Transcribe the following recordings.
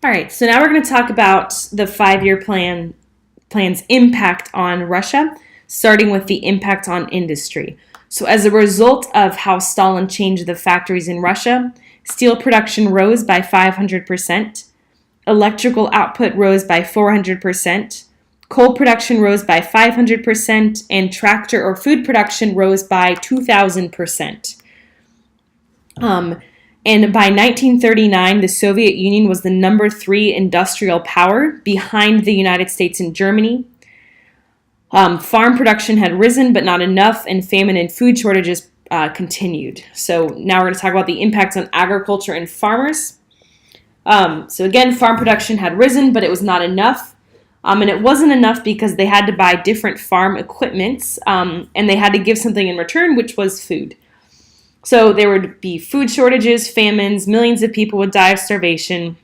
All right, so now we're going to talk about the five-year plan's impact on Russia, starting with the impact on industry. So as a result of how Stalin changed the factories in Russia, steel production rose by 500%, electrical output rose by 400%, coal production rose by 500%, and tractor or food production rose by 2,000%. And by 1939, the Soviet Union was the number 3 industrial power behind the United States and Germany. Farm production had risen, but not enough, and famine and food shortages continued. So now we're going to talk about the impacts on agriculture and farmers. So again, farm production had risen, but it was not enough. And it wasn't enough because they had to buy different farm equipments, and they had to give something in return, which was food. So there would be food shortages, famines, millions of people would die of starvation.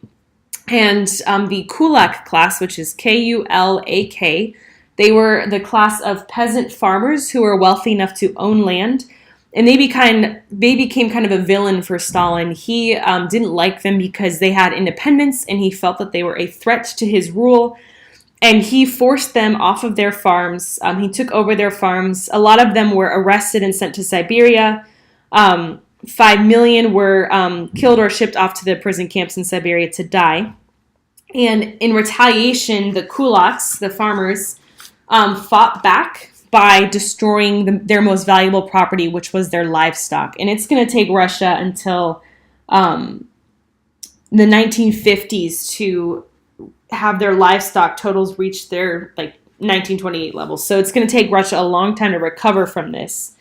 And the Kulak class, which is Kulak, they were the class of peasant farmers who were wealthy enough to own land. And they became kind of a villain for Stalin. He didn't like them because they had independence, and he felt that they were a threat to his rule. And he forced them off of their farms. He took over their farms. A lot of them were arrested and sent to Siberia. 5 million were killed or shipped off to the prison camps in Siberia to die. And in retaliation, the kulaks, the farmers, fought back by destroying their most valuable property, which was their livestock. And it's going to take Russia until the 1950s to have their livestock totals reach their 1928 levels. So it's going to take Russia a long time to recover from this.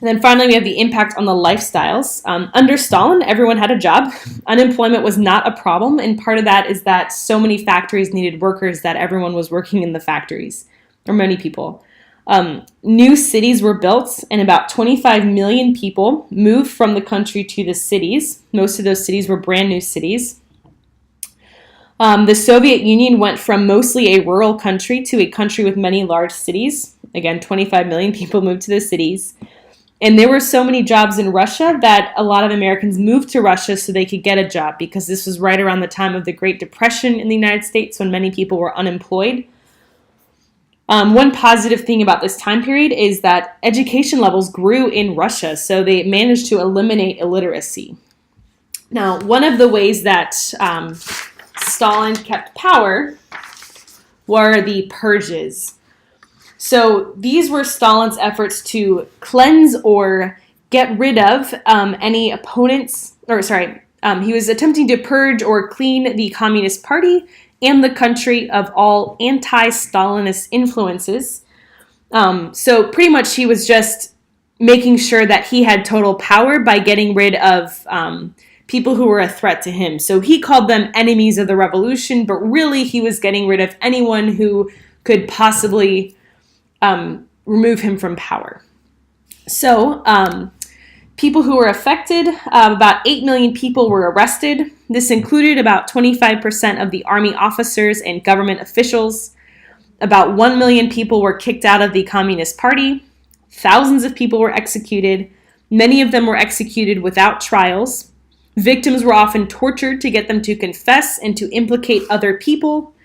And then finally, we have the impact on the lifestyles. Under Stalin, everyone had a job. Unemployment was not a problem, and part of that is that so many factories needed workers that everyone was working in the factories, or many people. New cities were built, and about 25 million people moved from the country to the cities. Most of those cities were brand new cities. The Soviet Union went from mostly a rural country to a country with many large cities. Again, 25 million people moved to the cities. And there were so many jobs in Russia that a lot of Americans moved to Russia so they could get a job, because this was right around the time of the Great Depression in the United States when many people were unemployed. One positive thing about this time period is that education levels grew in Russia, so they managed to eliminate illiteracy. Now, one of the ways that Stalin kept power were the purges. So these were Stalin's efforts to cleanse or get rid of any opponents, he was attempting to purge or clean the Communist Party and the country of all anti-Stalinist influences. So pretty much he was just making sure that he had total power by getting rid of people who were a threat to him. So he called them enemies of the revolution, but really he was getting rid of anyone who could possibly remove him from power. So people who were affected, about 8 million people were arrested. This included about 25% of the army officers and government officials. About 1 million people were kicked out of the Communist Party. Thousands of people were executed. Many of them were executed without trials. Victims were often tortured to get them to confess and to implicate other people.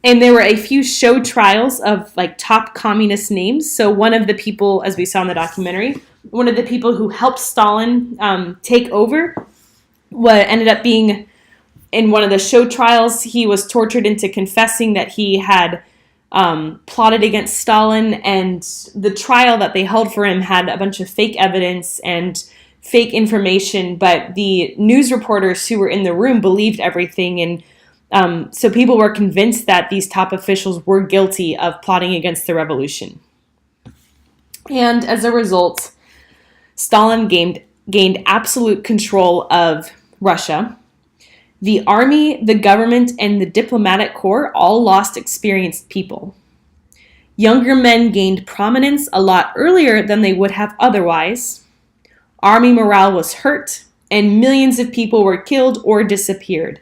And there were a few show trials of top communist names. So one of the people, as we saw in the documentary, one of the people who helped Stalin take over, what ended up being in one of the show trials, he was tortured into confessing that he had plotted against Stalin. And the trial that they held for him had a bunch of fake evidence and fake information. But the news reporters who were in the room believed everything, and so people were convinced that these top officials were guilty of plotting against the revolution. And as a result, Stalin gained absolute control of Russia. The army, the government, and the diplomatic corps all lost experienced people. Younger men gained prominence a lot earlier than they would have otherwise. Army morale was hurt, and millions of people were killed or disappeared.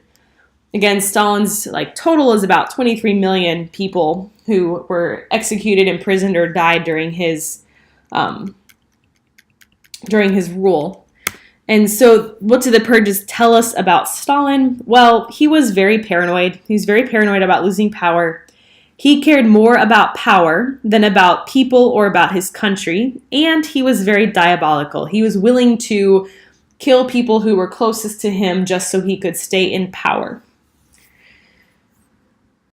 Again, Stalin's total is about 23 million people who were executed, imprisoned, or died during his rule. And so, what do the purges tell us about Stalin? Well, he was very paranoid. He was very paranoid about losing power. He cared more about power than about people or about his country, and he was very diabolical. He was willing to kill people who were closest to him just so he could stay in power.